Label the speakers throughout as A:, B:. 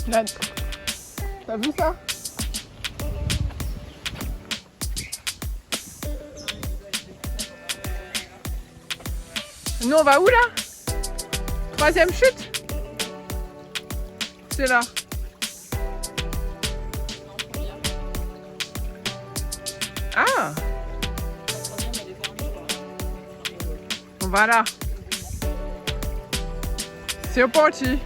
A: Là, t'as vu ça? Nous on va où là? Troisième chute? C'est là. Ah! On va là. C'est parti.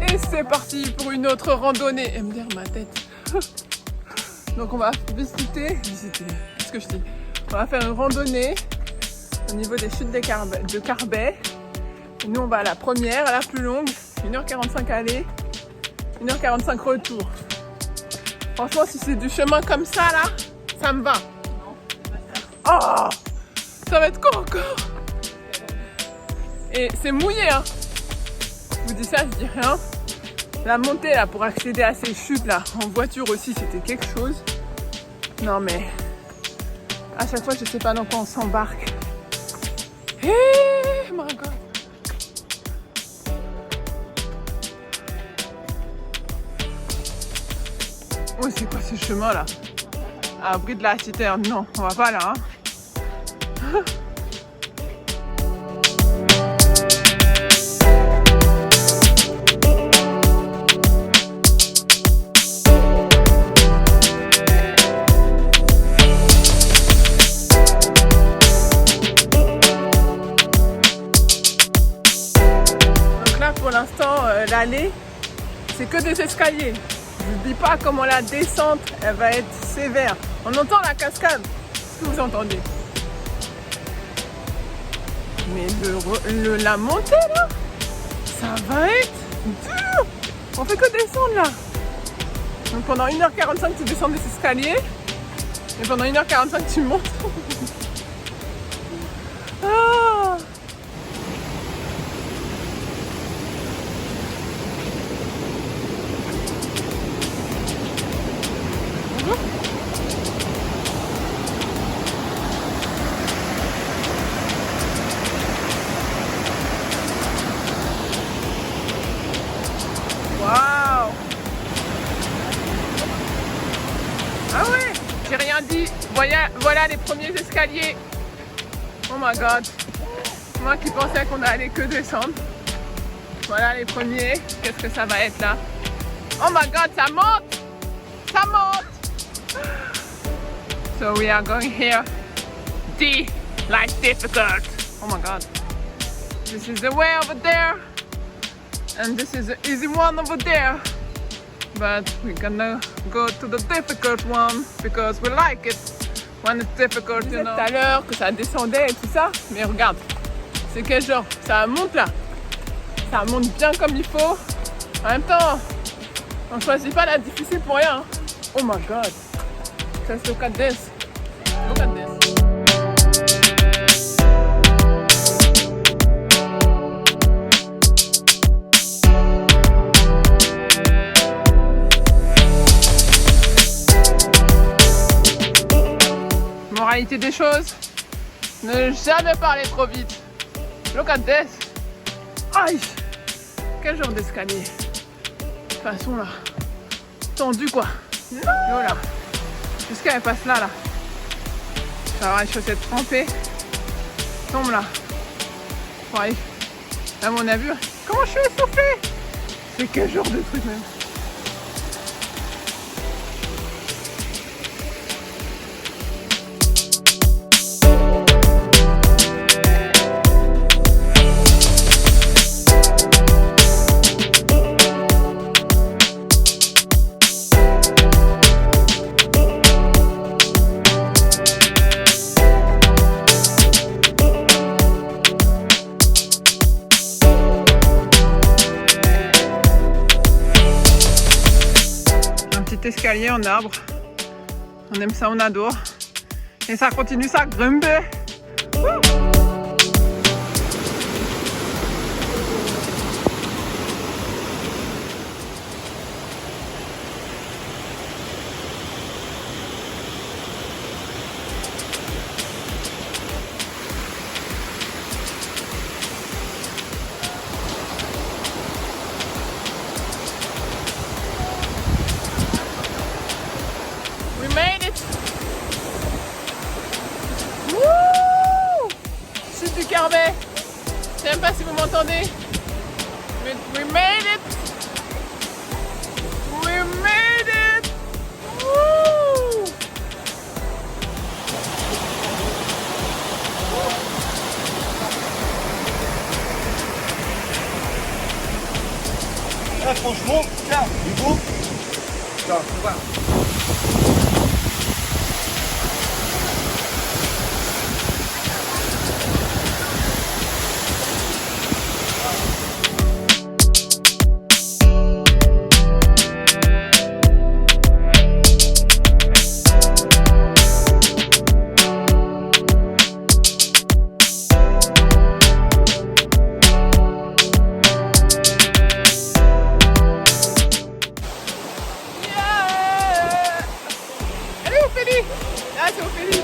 A: Et c'est parti pour une autre randonnée. MDR ma tête. Donc on va visiter. Qu'est-ce que je dis? On va faire une randonnée au niveau des chutes de Carbet. Et nous on va à la première, à la plus longue, 1h45 aller, 1h45 retour. Franchement si c'est du chemin comme ça là, ça me va. Oh, ça va être quoi encore? Et c'est mouillé hein. Je vous dis ça, je dis rien. La montée là pour accéder à ces chutes là, en voiture aussi c'était quelque chose. Non mais, à chaque fois je sais pas dans quoi on s'embarque. Hey, my God. Oh, c'est quoi ce chemin là? À Brie de la Citerne, non, on va pas là. Hein. Donc là pour l'instant, l'allée, c'est que des escaliers. Je ne dis pas comment la descente, elle va être sévère. On entend la cascade, ce que vous entendez. Mais la montée là, ça va être dur. On fait que descendre là. Donc pendant 1h45 tu descends des escaliers. Et pendant 1h45 tu montes. Ah. Waouh! Ah ouais, j'ai rien dit. Voilà les premiers escaliers. Oh my God. Moi qui pensais qu'on allait que descendre. Voilà les premiers. Qu'est-ce que ça va être là? Oh my God, ça monte! Ça monte! So we are going here. D, like difficult. Oh my God. This is the way over there. And this is the easy one over there. But we're gonna go to the difficult one because we like it when it's difficult, you know. Tout à l'heure que ça descendait et tout ça, mais regarde, c'est quel genre? Ça monte là. Ça monte bien comme il faut. En même temps, on choisit pas la difficile pour rien. Oh my God. Just look at this. Look at this. Moralité des choses, ne jamais parler trop vite. Look at this. Aïe, quel genre d'escalier. De toute façon là, tendu quoi. Voilà. Jusqu'à elle passe là. Ça va avoir les chaussettes trempées. Tombe là. Ouais. À mon avis, comment je suis essoufflée. C'est quel genre de truc même. Escalier en arbre, on aime ça, on adore, et ça continue, ça grimpe. sais même pas si vous m'entendez. Mais we made it! We made it! Woo!
B: Là, franchement, tiens, Hugo, tiens, faut voir.
A: Là, c'est Ophélie.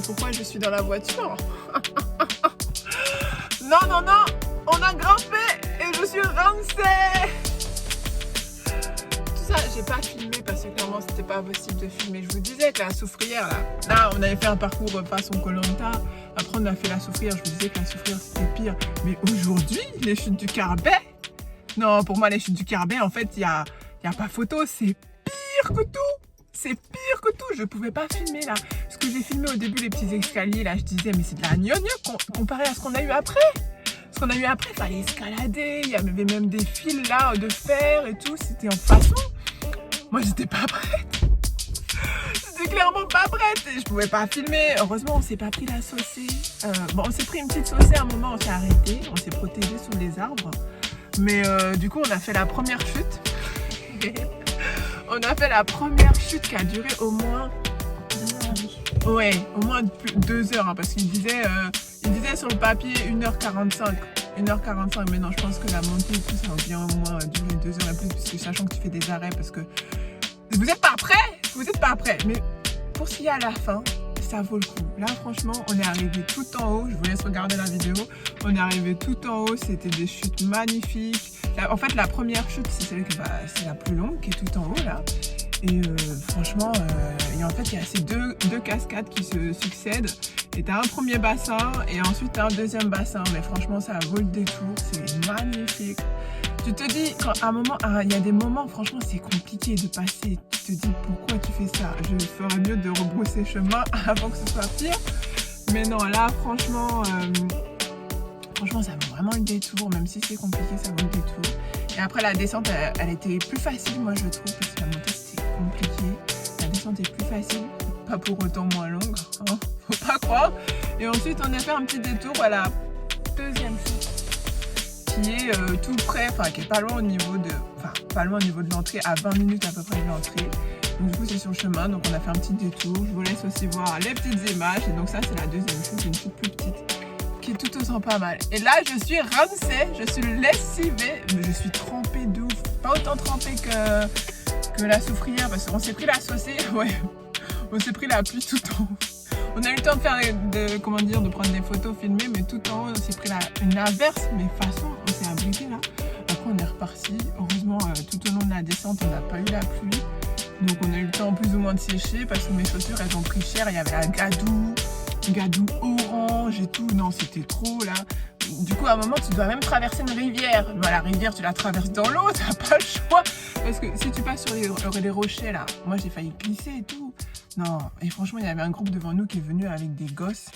A: Pourquoi je suis dans la voiture? Non, non, non, on a grimpé et je suis rincée. Tout ça, j'ai pas filmé parce que clairement c'était pas possible de filmer. Je vous disais que la soufrière, là on avait fait un parcours façon Koh-Lanta. Après on a fait la soufrière, je vous disais que la soufrière c'était pire. Mais aujourd'hui, les chutes du Carbet, non, pour moi les chutes du Carbet, en fait, il y a pas photo, c'est pire que tout. C'est pire que tout, je pouvais pas filmer là. Ce que j'ai filmé au début, les petits escaliers là, je disais mais c'est de la gnognotte comparé à ce qu'on a eu après. Ce qu'on a eu après, il fallait escalader, il y avait même des fils là de fer et tout, c'était en façon. Moi j'étais pas prête. J'étais clairement pas prête et je pouvais pas filmer. Heureusement on s'est pas pris la saucée. Bon on s'est pris une petite saucée à un moment, on s'est arrêté, on s'est protégé sous les arbres. Mais du coup on a fait la première chute. On a fait la première chute qui a duré au moins 2 heures. Ouais, au moins 2 heures, hein, parce qu'il disait sur le papier 1h45. 1h45, mais non, je pense que la montée et tout, ça va bien au moins durer 2 heures et plus, puisque sachant que tu fais des arrêts, parce que vous n'êtes pas prêts. Vous n'êtes pas prêts. Mais pour ce qui est à la fin, ça vaut le coup. Là, franchement, on est arrivé tout en haut. Je vous laisse regarder la vidéo. On est arrivé tout en haut. C'était des chutes magnifiques. En fait, la première chute, c'est celle qui c'est la plus longue, qui est tout en haut, là. Et franchement, en fait, il y a ces deux cascades qui se succèdent. Et tu as un premier bassin et ensuite tu as un deuxième bassin. Mais franchement, ça vaut le détour. C'est magnifique. Tu te dis, à un moment, il y a des moments, franchement, c'est compliqué de passer. Tu te dis, pourquoi tu fais ça? Je ferais mieux de rebrousser chemin avant que ce soit pire. Mais non, là, franchement, ça vaut vraiment le détour. Même si c'est compliqué, ça vaut le détour. Et après, la descente, elle était plus facile, moi, je trouve, parce que la montée, c'était compliqué. La descente est plus facile, pas pour autant moins longue, hein, faut pas croire. Et ensuite, on a fait un petit détour à la deuxième chute, qui est tout près, enfin qui est pas loin au niveau de l'entrée, à 20 minutes à peu près de l'entrée. Donc du coup c'est sur le chemin, donc on a fait un petit détour. Je vous laisse aussi voir les petites images. Et donc ça c'est la deuxième chute, une chute plus petite, qui est tout autant pas mal. Et là je suis rincée, je suis lessivée, mais je suis trempée de ouf. Pas autant trempée que la soufrière, parce qu'on s'est pris la saucée, ouais, on s'est pris la pluie tout en haut. On a eu le temps de faire de prendre des photos, filmer, mais tout en haut, on s'est pris une averse, mais façon, on s'est abrité là. Après, on est reparti. Heureusement, tout au long de la descente, on n'a pas eu la pluie. Donc, on a eu le temps plus ou moins de sécher parce que mes chaussures, elles ont pris cher. Il y avait la gadou orange et tout. Non, c'était trop là. Du coup, à un moment, tu dois même traverser une rivière. Bah, la rivière, tu la traverses dans l'eau, tu n'as pas le choix. Parce que si tu passes sur les rochers là, moi, j'ai failli glisser et tout. Non, et franchement, il y avait un groupe devant nous qui est venu avec des gosses.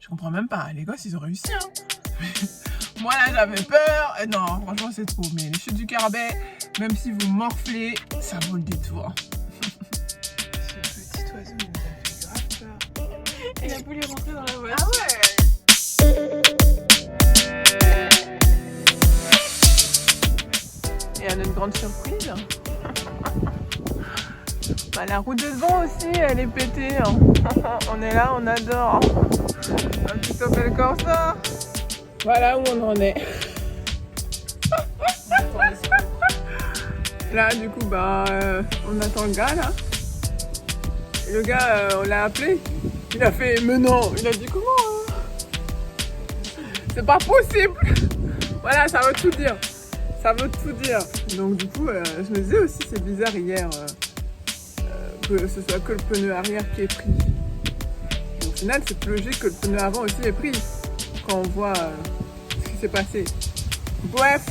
A: Je comprends même pas. Les gosses, ils ont réussi, hein. Moi, là, j'avais peur. Non, franchement, c'est trop. Mais les chutes du Carbet, même si vous morflez, ça vaut le détour.
C: les poules rentrer dans la voiture.
A: Ah ouais. Et à notre grande surprise, bah, la roue de devant aussi, elle est pétée. On est là, on adore. Un petit Opel Corsa. Voilà où on en est. Là, du coup, bah, on attend le gars, là. Et le gars, on l'a appelé. Il a fait, mais non. Il a dit, comment c'est pas possible. Voilà, ça veut tout dire. Ça veut tout dire. Donc, du coup, je me disais aussi, c'est bizarre hier que ce soit que le pneu arrière qui est pris. Et au final, c'est plus logique que le pneu avant aussi est pris. Quand on voit ce qui s'est passé. Bref.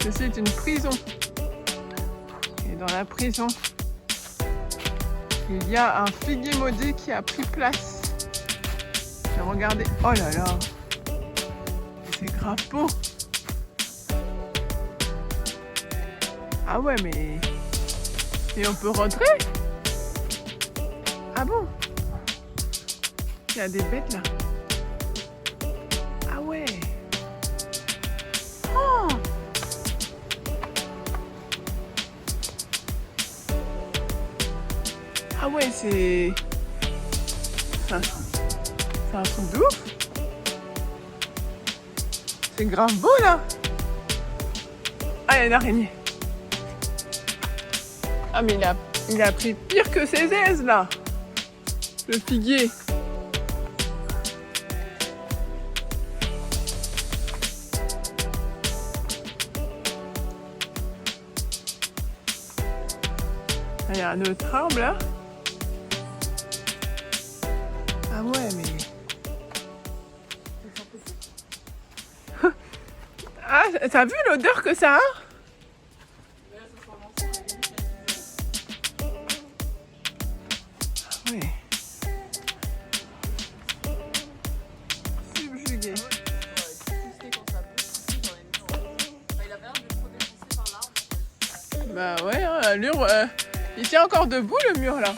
A: Ceci est une prison. Et dans la prison, il y a un figuier maudit qui a pris place. J'ai regardé. Oh là là. C'est grave beau. Ah ouais, mais... Et on peut rentrer? Ah bon? Il y a des bêtes là. Ah ouais. Oh! Ah ouais, c'est un truc de ouf. C'est grave beau là. Ah, il y a une araignée. Ah, mais il a pris pire que ses aises là. Le figuier. Ah, il y a un autre arbre là. Ah ouais, mais... Ah, t'as vu l'odeur que ça a? Ah ouais. Subjugué. Bah ouais, hein, l'allure... il tient encore debout le mur là.